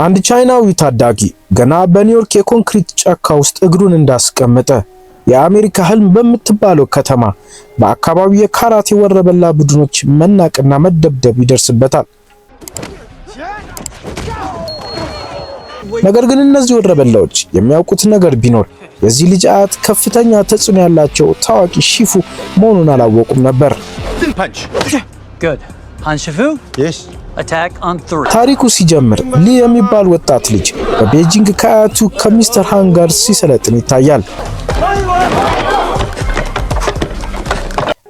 አንድ ቻይናዊ ታዳጊ ገና በኒውዮርክ የኮንክሪት ጫካ ውስጥ እግሩን እንዳስቀመጠ የአሜሪካ ህልም በምትባለው ከተማ በአካባቢው የካራቴ ወረበላ ቡድኖች መናቅና መደብደብ ይደርስበታል። ነገር ግን እነዚህ ወረበላዎች የሚያውቁት ነገር ቢኖር የዚህ ልጅ አያት ከፍተኛ ተጽዕኖ ያላቸው ታዋቂ ሺፉ መሆኑን አላወቁም ነበር። ታሪኩ ሲጀምር ሊ የሚባል ወጣት ልጅ በቤጂንግ ከአያቱ ከሚስተር ሃን ጋር ሲሰለጥን ይታያል።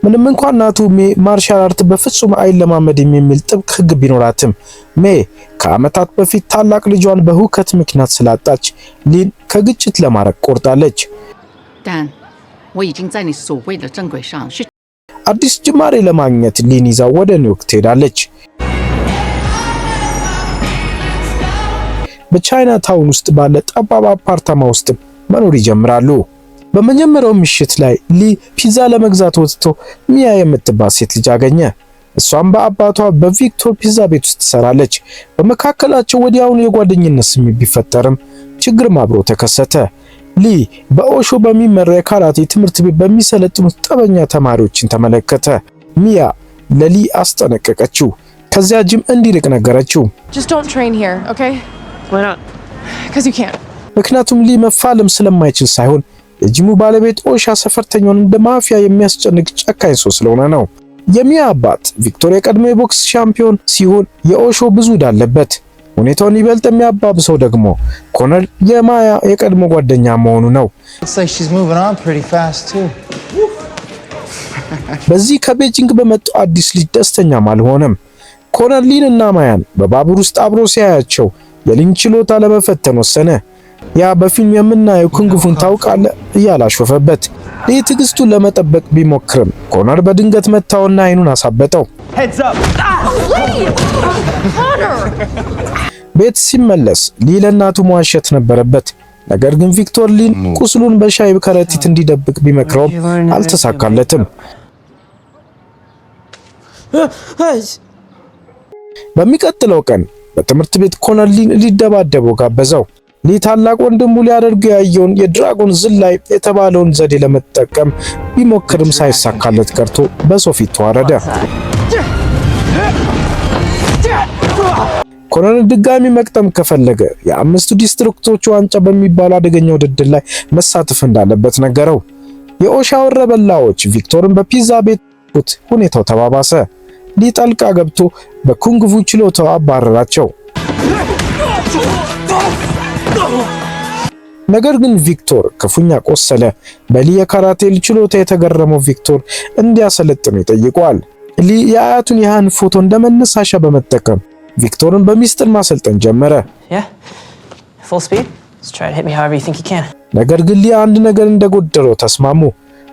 ምንም እንኳን እናቱ ሜ ማርሻል አርት በፍጹም አይለማመድም የሚል ጥብቅ ህግ ቢኖራትም ሜ ከዓመታት በፊት ታላቅ ልጇን በሁከት ምክንያት ስላጣች ሊን ከግጭት ለማረቅ ቆርጣለች። አዲስ ጅማሬ ለማግኘት ሊን ይዛ ወደ ኒውዮርክ ትሄዳለች። በቻይና ታውን ውስጥ ባለ ጠባብ አፓርታማ ውስጥ መኖር ይጀምራሉ። በመጀመሪያው ምሽት ላይ ሊ ፒዛ ለመግዛት ወጥቶ ሚያ የምትባል ሴት ልጅ አገኘ። እሷም በአባቷ በቪክቶር ፒዛ ቤት ውስጥ ትሰራለች። በመካከላቸው ወዲያውኑ የጓደኝነት ስሜት ቢፈጠርም ችግርም አብሮ ተከሰተ። ሊ በኦሾ በሚመራ የካራቴ ትምህርት ቤት በሚሰለጥኑት ጠበኛ ተማሪዎችን ተመለከተ። ሚያ ለሊ አስጠነቀቀችው። ከዚያ ጅም እንዲርቅ ነገረችው። ምክንያቱም ሊ መፋለም ስለማይችል ሳይሆን የጂሙ ባለቤት ኦሻ ሰፈርተኛውን እንደ ማፊያ የሚያስጨንቅ ጨካኝ ሰው ስለሆነ ነው። የሚያ አባት ቪክቶር የቀድሞ የቦክስ ሻምፒዮን ሲሆን የኦሾ ብዙ ዳለበት። ሁኔታውን ይበልጥ የሚያባብሰው ደግሞ ኮነር የማያ የቀድሞ ጓደኛ መሆኑ ነው። በዚህ ከቤጂንግ በመጣው አዲስ ልጅ ደስተኛም አልሆነም። ኮነር ሊን እና ማያን በባቡር ውስጥ አብሮ ሲያያቸው የሊን ችሎታ ለመፈተን ወሰነ። ያ በፊልም የምናየው ኩንግፉን ታውቃለህ እያላሾፈበት ትዕግስቱን ለመጠበቅ ቢሞክርም ኮነር በድንገት መታውና አይኑን አሳበጠው። ቤት ሲመለስ ሊ ለእናቱ መዋሸት ነበረበት። ነገር ግን ቪክቶር ሊን ቁስሉን በሻይ ከረጢት እንዲደብቅ ቢመክረውም አልተሳካለትም። በሚቀጥለው ቀን በትምህርት ቤት ኮነር ሊን ሊደባደበው ጋበዘው። ሊ ታላቅ ወንድሙ ሊያደርግ ያየውን የድራጎን ዝላይ የተባለውን ዘዴ ለመጠቀም ቢሞክርም ሳይሳካለት ቀርቶ በሰው ፊት ተዋረደ። ኮነር ድጋሚ መቅጠም ከፈለገ የአምስቱ ዲስትሪክቶች ዋንጫ በሚባል አደገኛ ውድድር ላይ መሳተፍ እንዳለበት ነገረው። የኦሻ ወረበላዎች ቪክቶርን በፒዛ ቤት ሁኔታው ተባባሰ። ሊ ጣልቃ ገብቶ በኩንግፉ ችሎታው አባረራቸው። ነገር ግን ቪክቶር ክፉኛ ቆሰለ። በሊ የካራቴ ችሎታ የተገረመው ቪክቶር እንዲያሰለጥኑ ይጠይቀዋል። ሊ የአያቱን የሃን ፎቶ እንደመነሳሻ በመጠቀም ቪክቶርን በሚስጥር ማሰልጠን ጀመረ። ነገር ግን ሊ አንድ ነገር እንደጎደለው ተስማሙ።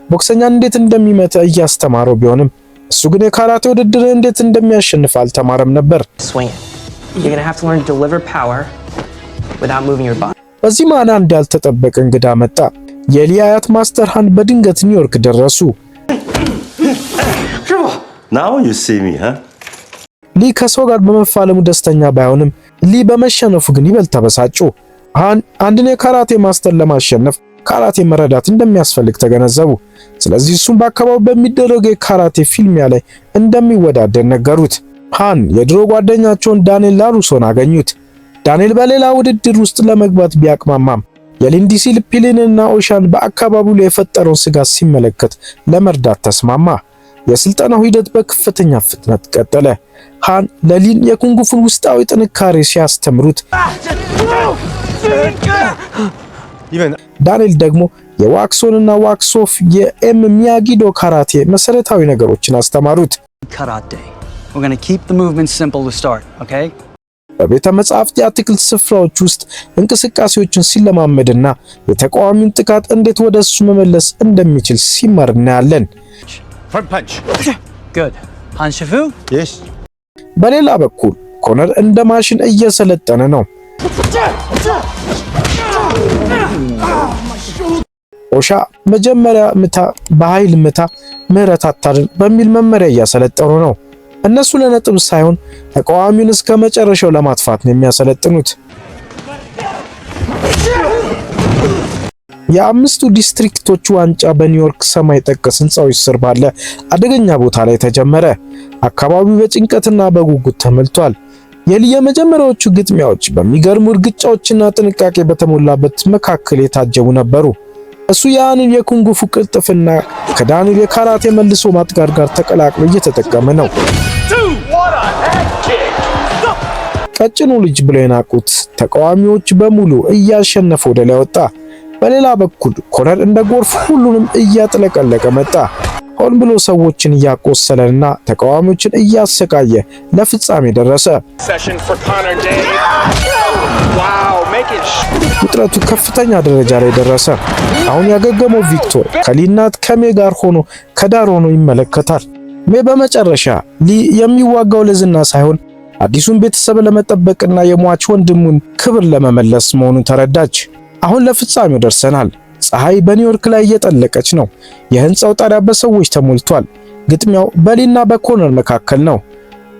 ቦክሰኛን እንዴት እንደሚመታ እያስተማረው ቢሆንም እሱ ግን የካራቴ ውድድር እንዴት እንደሚያሸንፍ አልተማረም ነበር። በዚህ ማና እንዳልተጠበቀ እንግዳ መጣ። የሊ አያት ማስተር ሃን በድንገት ኒውዮርክ ደረሱ። ሊ ከሰው ጋር በመፋለሙ ደስተኛ ባይሆንም ሊ በመሸነፉ ግን ይበልጥ ተበሳጩ። ሃን አንድን የካራቴ ማስተር ለማሸነፍ ካራቴ መረዳት እንደሚያስፈልግ ተገነዘቡ። ስለዚህ እሱም በአካባቢው በሚደረገው የካራቴ ፊልሚያ ላይ እንደሚወዳደር ነገሩት። ሃን የድሮ ጓደኛቸውን ዳንኤል ላሩሶን አገኙት። ዳንኤል በሌላ ውድድር ውስጥ ለመግባት ቢያቅማማም የሊን ዲሲፕሊንና ኦሻን በአካባቢው ላይ የፈጠረውን ስጋት ሲመለከት ለመርዳት ተስማማ። የስልጠናው ሂደት በከፍተኛ ፍጥነት ቀጠለ። ሃን ለሊን የኩንግፉን ውስጣዊ ጥንካሬ ሲያስተምሩት፣ ዳንኤል ደግሞ የዋክሶንና ዋክሶፍ የኤም ሚያጊዶ ካራቴ መሰረታዊ ነገሮችን አስተማሩት። በቤተ መጻሕፍት የአትክልት ስፍራዎች ውስጥ እንቅስቃሴዎችን ሲለማመድና የተቃዋሚውን ጥቃት እንዴት ወደ እሱ መመለስ እንደሚችል ሲማር እናያለን። በሌላ በኩል ኮነር እንደ ማሽን እየሰለጠነ ነው። ኦሻ መጀመሪያ ምታ፣ በኃይል ምታ፣ ምህረት አታድርግ በሚል መመሪያ እያሰለጠኑ ነው። እነሱ ለነጥብ ሳይሆን ተቃዋሚውን እስከ መጨረሻው ለማጥፋት ነው የሚያሰለጥኑት። የአምስቱ ዲስትሪክቶች ዋንጫ በኒውዮርክ ሰማይ ጠቀስ ህንፃዎች ስር ባለ አደገኛ ቦታ ላይ ተጀመረ። አካባቢው በጭንቀትና በጉጉት ተሞልቷል። የሊ የመጀመሪያዎቹ ግጥሚያዎች በሚገርሙ እርግጫዎችና ጥንቃቄ በተሞላበት መካከል የታጀቡ ነበሩ። እሱ ያንን የኩንጉፉ ቅልጥፍና ከዳንኤል የካራቴ መልሶ ማጥቃት ጋር ተቀላቅሎ እየተጠቀመ ነው። ቀጭኑ ልጅ ብለው የናቁት ተቃዋሚዎች በሙሉ እያሸነፈ ወደ ላይ ወጣ። በሌላ በኩል ኮነር እንደ ጎርፍ ሁሉንም እያጥለቀለቀ መጣ። ሆን ብሎ ሰዎችን እያቆሰለና ተቃዋሚዎችን እያሰቃየ ለፍጻሜ ደረሰ። ውጥረቱ ከፍተኛ ደረጃ ላይ ደረሰ። አሁን ያገገመው ቪክቶር ከሊናት ከሜ ጋር ሆኖ ከዳር ሆኖ ይመለከታል። ሜ በመጨረሻ ሊ የሚዋጋው ለዝና ሳይሆን አዲሱን ቤተሰብ ለመጠበቅና የሟች ወንድሙን ክብር ለመመለስ መሆኑን ተረዳች። አሁን ለፍጻሜው ደርሰናል። ፀሐይ በኒውዮርክ ላይ እየጠለቀች ነው። የህንፃው ጣሪያ በሰዎች ተሞልቷል። ግጥሚያው በሊና በኮነር መካከል ነው።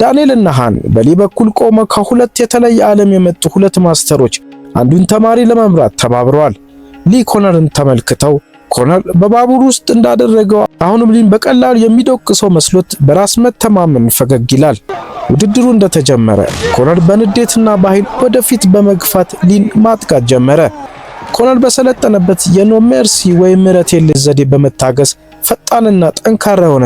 ዳንኤል እና ሃን በሊ በኩል ቆመው ከሁለት የተለየ ዓለም የመጡ ሁለት ማስተሮች አንዱን ተማሪ ለመምራት ተባብረዋል። ሊ ኮነርን ተመልክተው ኮነር በባቡር ውስጥ እንዳደረገው አሁንም ሊን በቀላሉ የሚደቅሰው መስሎት በራስ መተማመን ፈገግ ይላል። ውድድሩ እንደተጀመረ ኮነር በንዴትና በኃይል ወደፊት በመግፋት ሊን ማጥቃት ጀመረ። ኮነር በሰለጠነበት የኖ ሜርሲ ወይም ምህረት የለሽ ዘዴ በመታገስ ፈጣንና ጠንካራ ሆነ።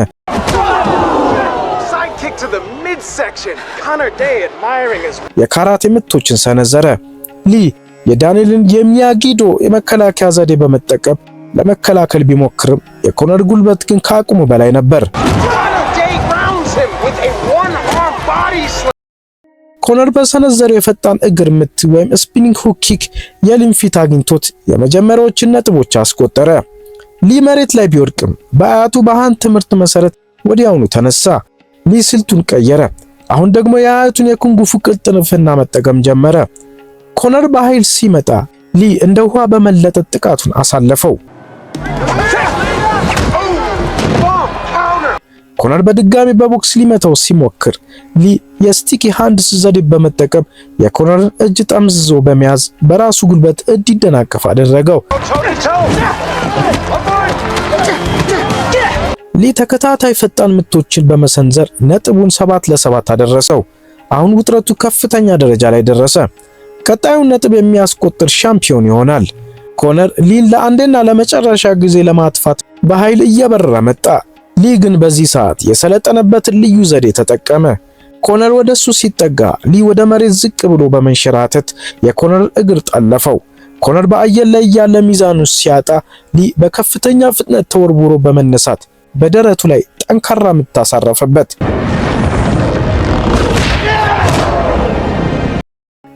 የካራቴ ምቶችን ሰነዘረ። ሊ የዳንኤልን የሚያጊዶ የመከላከያ ዘዴ በመጠቀም ለመከላከል ቢሞክርም የኮነር ጉልበት ግን ከአቅሙ በላይ ነበር። ኮነር በሰነዘረው የፈጣን እግር ምት ወይም ስፒኒንግ ሁክ ኪክ የሊን ፊት አግኝቶት የመጀመሪያዎችን ነጥቦች አስቆጠረ። ሊ መሬት ላይ ቢወድቅም በአያቱ በሃን ትምህርት መሰረት ወዲያውኑ ተነሳ። ሊ ስልቱን ቀየረ። አሁን ደግሞ የአያቱን የኩንጉፉ ቅልጥፍና መጠቀም ጀመረ። ኮነር በኃይል ሲመጣ ሊ እንደ ውሃ በመለጠጥ ጥቃቱን አሳለፈው። ኮነር በድጋሚ በቦክስ ሊመታው ሲሞክር ሊ የስቲኪ ሃንድስ ዘዴ በመጠቀም የኮነርን እጅ ጠምዝዞ በመያዝ በራሱ ጉልበት እንዲደናቀፍ አደረገው። ሊ ተከታታይ ፈጣን ምቶችን በመሰንዘር ነጥቡን 7-7 አደረሰው። አሁን ውጥረቱ ከፍተኛ ደረጃ ላይ ደረሰ። ቀጣዩን ነጥብ የሚያስቆጥር ሻምፒዮን ይሆናል። ኮነር ሊን ለአንዴና ለመጨረሻ ጊዜ ለማጥፋት በኃይል እየበረረ መጣ። ሊ ግን በዚህ ሰዓት የሰለጠነበትን ልዩ ዘዴ ተጠቀመ። ኮነር ወደሱ ሲጠጋ ሊ ወደ መሬት ዝቅ ብሎ በመንሸራተት የኮነር እግር ጠለፈው። ኮነር በአየር ላይ ያለ ሚዛኑን ሲያጣ ሊ በከፍተኛ ፍጥነት ተወርውሮ በመነሳት በደረቱ ላይ ጠንካራ ምት አሳረፈበት።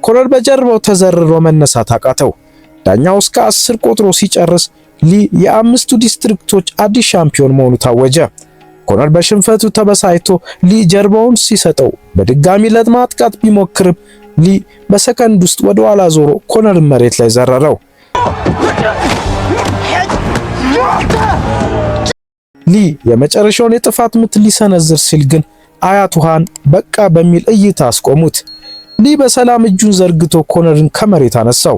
ኮነር በጀርባው ተዘርሮ መነሳት አቃተው። ዳኛው እስከ 10 ቆጥሮ ሲጨርስ ሊ የአምስቱ ዲስትሪክቶች አዲስ ሻምፒዮን መሆኑ ታወጀ። ኮነር በሽንፈቱ ተበሳይቶ ሊ ጀርባውን ሲሰጠው በድጋሚ ለማጥቃት ቢሞክርም ሊ በሰከንድ ውስጥ ወደ ኋላ ዞሮ ኮነር መሬት ላይ ዘረረው። ሊ የመጨረሻውን የጥፋት ምት ሊሰነዝር ሲል ግን አያቱ ሃን በቃ በሚል እይታ አስቆሙት። ሊ በሰላም እጁን ዘርግቶ ኮነርን ከመሬት አነሳው።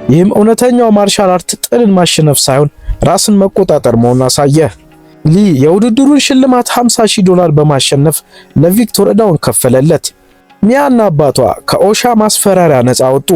ይህም እውነተኛው ማርሻል አርት ጥልን ማሸነፍ ሳይሆን ራስን መቆጣጠር መሆኑን አሳየ። ሊ የውድድሩን ሽልማት $50,000 በማሸነፍ ለቪክቶር ዕዳውን ከፈለለት። ሚያና አባቷ ከኦሻ ማስፈራሪያ ነፃ ወጡ።